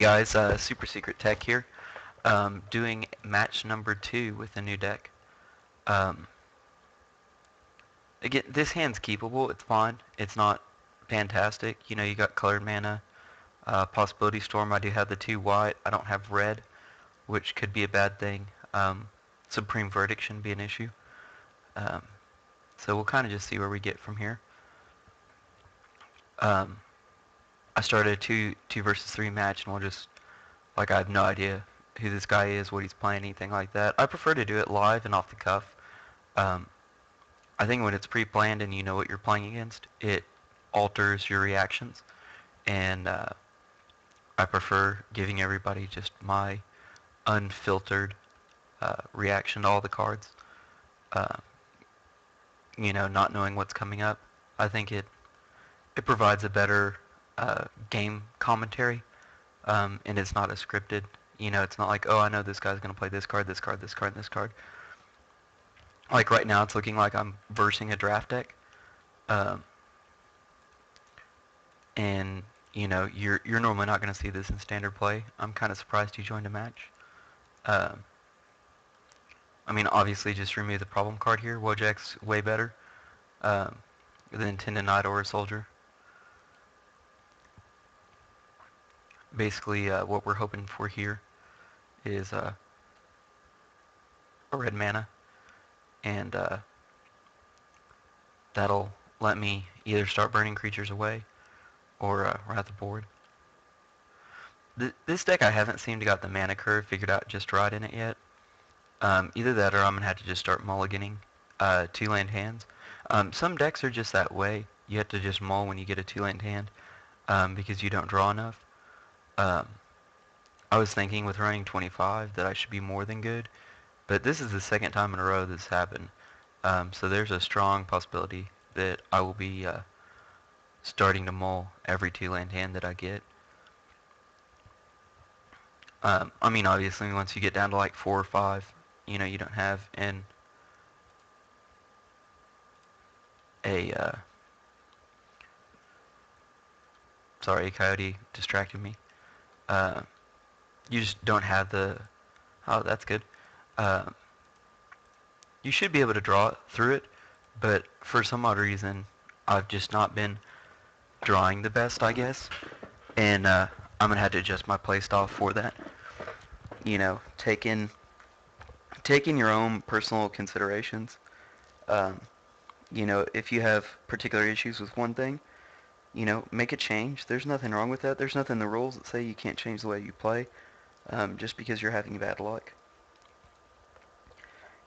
Guys, Super Secret Tech here, doing match number 2 with a new deck. Um, Again, this hand's keepable, it's fine, it's not fantastic. You know, you got colored mana, Possibility Storm, I do have the 2 white, I don't have red, which could be a bad thing. Supreme Verdict shouldn't be an issue. Um, so we'll kind of just see where we get from here. Um, I started a 2 versus 3 match, and we'll just, like, I have no idea who this guy is, what he's playing, anything like that. I prefer to do it live and off the cuff. Um, I think when it's pre-planned and you know what you're playing against, it alters your reactions, and I prefer giving everybody just my unfiltered reaction to all the cards. Uh, you know, not knowing what's coming up. I think it provides a better game commentary, and it's not as scripted. You know, it's not like, oh, I know this guy's going to play this card, this card, this card, this card. Like right now, it's looking like I'm versing a draft deck, um, and you know, you're normally not going to see this in standard play. I'm kind of surprised you joined a match. Um, I mean, obviously, just remove the problem card here. Wojak's way better um, than Tendon Knight or a Soldier. Basically, what we're hoping for here is a red mana, and that'll let me either start burning creatures away or wrath the board. This deck I haven't seemed to got the mana curve figured out just right in it yet. Either that or I'm going to have to just start mulliganing 2-land hands. Some decks are just that way. You have to just mull when you get a 2-land hand because you don't draw enough. Um, I was thinking with running 25 that I should be more than good, but this is the second time in a row this happened. So there's a strong possibility that I will be starting to mull every 2-land hand that I get. I mean, obviously, once you get down to like 4 or 5, you know, you don't have a sorry, a coyote distracted me. Uh, you just don't have the, oh, that's good. Uh, you should be able to draw through it, but for some odd reason, I've just not been drawing the best, I guess, and I'm gonna have to adjust my playstyle for that. You know, taking your own personal considerations. Um, you know, if you have particular issues with one thing, you know, make a change. There's nothing wrong with that. There's nothing in the rules that say you can't change the way you play just because you're having bad luck.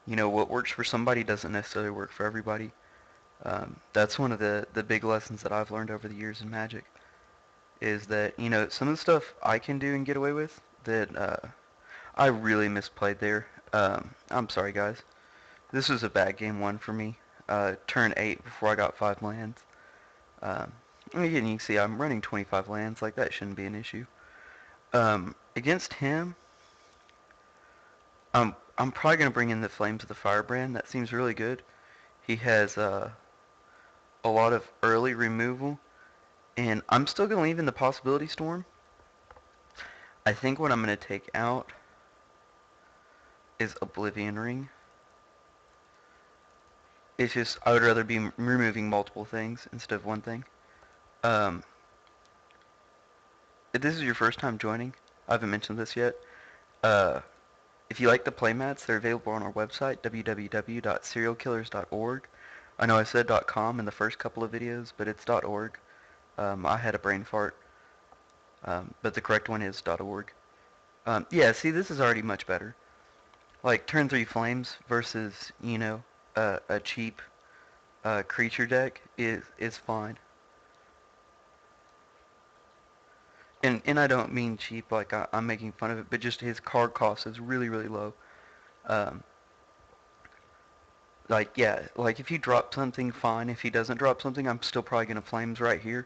You know, what works for somebody doesn't necessarily work for everybody. That's one of the big lessons that I've learned over the years in Magic is that, you know, some of the stuff I can do and get away with that I really misplayed there. I'm sorry, guys. This was a bad game one for me. Turn 8 before I got 5 lands. Um, Again, you can see I'm running 25 lands. Like, that shouldn't be an issue. Against him, I'm probably going to bring in the Flames of the Firebrand. That seems really good. He has a lot of early removal, and I'm still going to leave in the Possibility Storm. I think what I'm going to take out is Oblivion Ring. It's just, I would rather be removing multiple things instead of one thing. Um, if this is your first time joining, I haven't mentioned this yet. Uh, if you like the playmats, they're available on our website, www.serialkillers.org. I know I said .com in the first couple of videos, but it's .org. I had a brain fart, but the correct one is .org. Yeah, see, this is already much better. Like, turn 3 flames versus, you know, a cheap creature deck is fine. And I don't mean cheap like I'm making fun of it, but just his card cost is really, really low. Um, like, yeah, like if he drops something, fine. If he doesn't drop something, I'm still probably going to flames right here.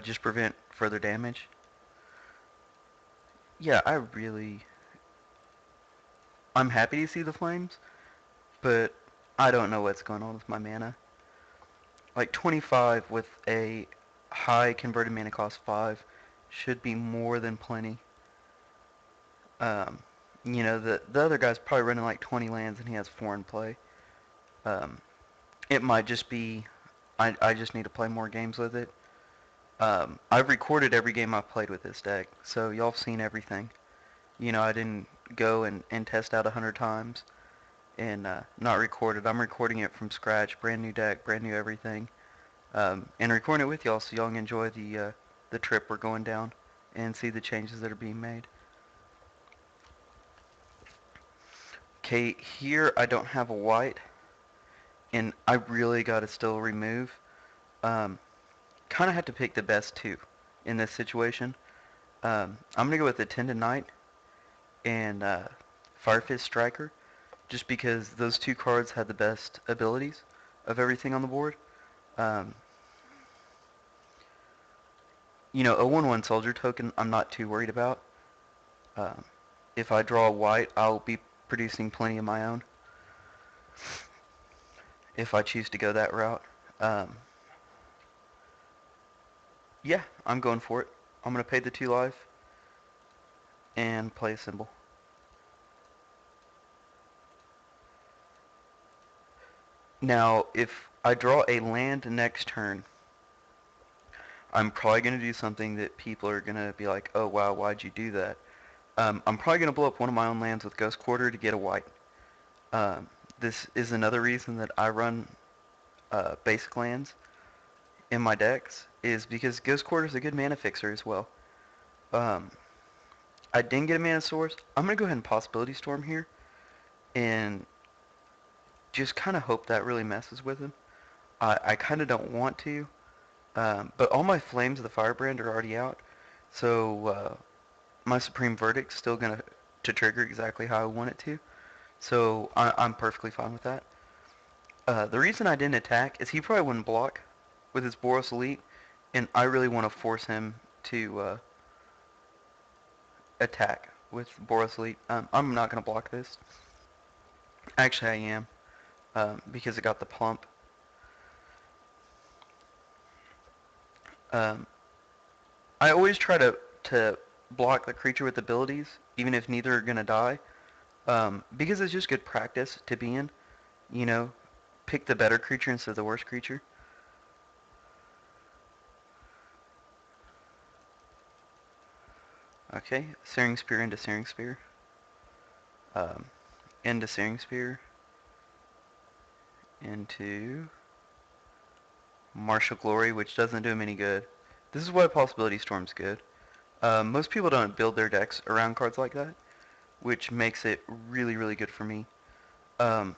Just prevent further damage. Yeah, I'm happy to see the flames, but I don't know what's going on with my mana. Like 25 with a high converted mana cost 5 should be more than plenty. Um, the other guy's probably running like 20 lands and he has 4 in play. Um, it might just be I just need to play more games with it. I've recorded every game I've played with this deck, so y'all have seen everything. I didn't go and test out 100 times and not record it. I'm recording it from scratch, brand new deck, brand new everything, and recording it with y'all so y'all can enjoy the trip we're going down and see the changes that are being made. Okay, here I don't have a white, and I really got to still remove. Um, Kind of have to pick the best two in this situation. I'm going to go with the Attendant Knight and Fire Fist Striker, just because those two cards had the best abilities of everything on the board. Um, a 1/1 soldier token I'm not too worried about. Um, if I draw a white, I'll be producing plenty of my own if I choose to go that route. Um, yeah, I'm going for it. I'm going to pay the 2 life and play a symbol. Now, if I draw a land next turn, I'm probably going to do something that people are going to be like, oh wow, why'd you do that? I'm probably going to blow up one of my own lands with Ghost Quarter to get a white. Um, this is another reason that I run basic lands in my decks, is because Ghost Quarter is a good mana fixer as well. Um, I didn't get a mana source. I'm going to go ahead and Possibility Storm here and just kind of hope that really messes with him. I kind of don't want to, but all my Flames of the Firebrand are already out, so my Supreme Verdict's still going to trigger exactly how I want it to, so I'm perfectly fine with that. The reason I didn't attack is he probably wouldn't block with his Boros Elite, and I really want to force him to attack with Boros Elite. I'm not going to block this. Actually, I am, because it got the plump. Um, I always try to block the creature with abilities, even if neither are going to die, because it's just good practice to be in. You know, pick the better creature instead of the worst creature. Okay, Searing Spear into Searing Spear. Um, into Searing Spear. Into Martial Glory, which doesn't do him any good. This is why Possibility Storm's good. Most people don't build their decks around cards like that, which makes it really, really good for me. Um,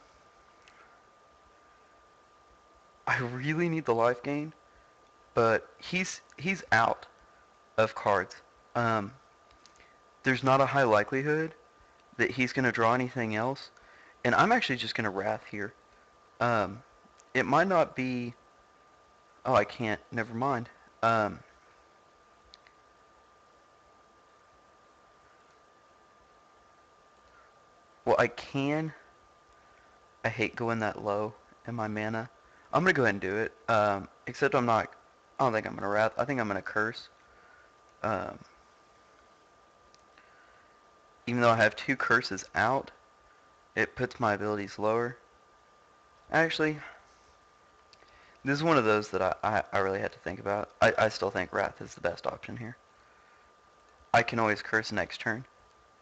I really need the life gain, but he's out of cards. Um, there's not a high likelihood that he's going to draw anything else, and I'm actually just going to Wrath here. Um, it might not be... Oh, I can't. Never mind. Well, I can. I hate going that low in my mana. I'm going to go ahead and do it. Except I'm not... I don't think I'm going to Wrath. I think I'm going to Curse. Um, even though I have 2 curses out, it puts my abilities lower. Actually, this is one of those that I really had to think about. I still think Wrath is the best option here. I can always curse next turn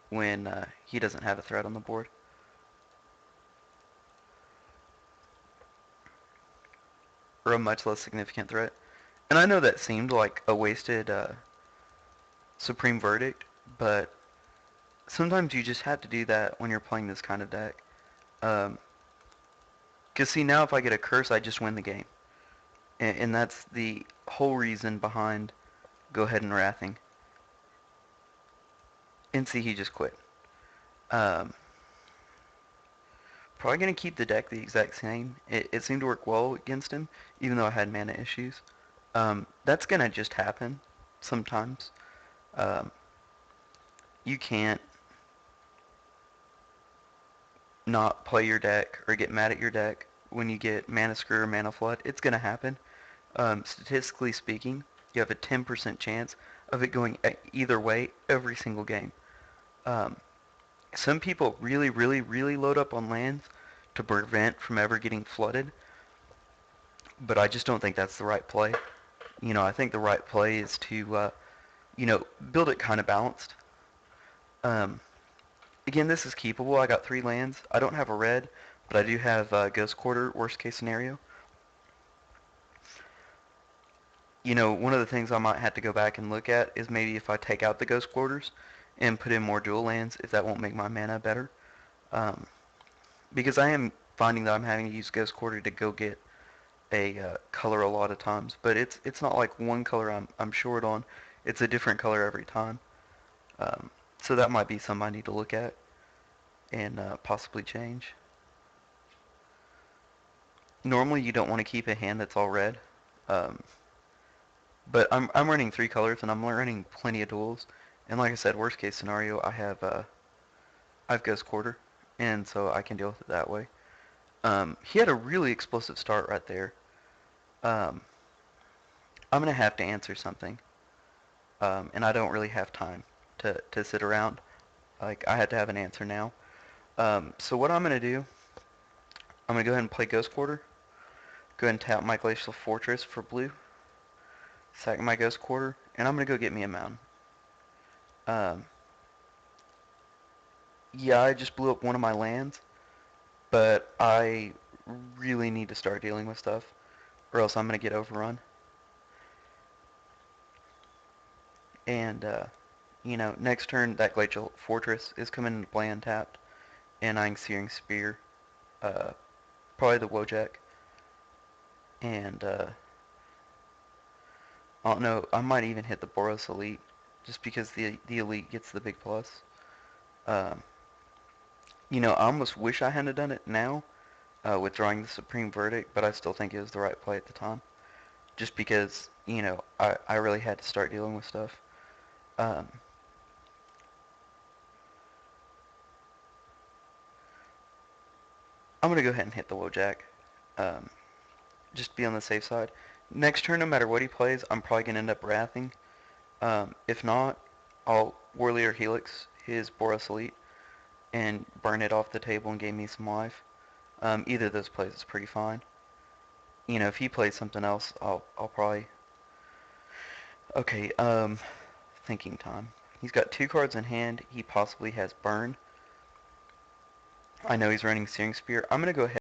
when he doesn't have a threat on the board. Or a much less significant threat. And I know that seemed like a wasted Supreme Verdict, but sometimes you just have to do that when you're playing this kind of deck. Because see, now if I get a curse, I just win the game. And that's the whole reason behind go ahead and Wrathing. And see, he just quit. Um, Probably going to keep the deck the exact same. It seemed to work well against him, even though I had mana issues. That's going to just happen sometimes. Um, you can't not play your deck or get mad at your deck when you get mana screw or mana flood. It's going to happen. Statistically speaking, you have a 10% chance of it going either way every single game. Some people really, really, really load up on lands to prevent from ever getting flooded, but I just don't think that's the right play. I think the right play is to, build it kind of balanced. Um, Again, this is keepable. I got 3 lands. I don't have a red, but I do have Ghost Quarter, worst case scenario. One of the things I might have to go back and look at is maybe if I take out the Ghost Quarters and put in more dual lands, if that won't make my mana better. Um, because I am finding that I'm having to use Ghost Quarter to go get a color a lot of times, but it's not like one color I'm short on. It's a different color every time. Um, so that might be something I need to look at and possibly change. Normally you don't want to keep a hand that's all red, um, but I'm running 3 colors and I'm running plenty of duels. And like I said, worst case scenario, I have Ghost Quarter, and so I can deal with it that way. He had a really explosive start right there. Um, I'm gonna have to answer something, and I don't really have time to sit around. Like I had to have an answer now. So what I'm gonna do, I'm gonna go ahead and play Ghost Quarter. Go ahead and tap my Glacial Fortress for blue. Sack my Ghost Quarter, and I'm gonna go get me a mountain. Um, yeah, I just blew up one of my lands, but I really need to start dealing with stuff, or else I'm gonna get overrun. And next turn that Glacial Fortress is coming into play untapped, and I'm Searing Spear, uh, probably the Wojak, and I don't know. I might even hit the Boros Elite, just because the Elite gets the big plus. Um, I almost wish I hadn't done it now, withdrawing the Supreme Verdict, but I still think it was the right play at the time, just because I really had to start dealing with stuff. Um, I'm gonna go ahead and hit the Wojak, um, just to be on the safe side. Next turn, no matter what he plays, I'm probably gonna end up wrathing. If not, I'll Warlier Helix his Boros Elite and burn it off the table and gain me some life. Either of those plays is pretty fine. If he plays something else, I'll probably. Okay, thinking time. He's got 2 cards in hand. He possibly has burn. I know he's running Searing Spear. I'm gonna go ahead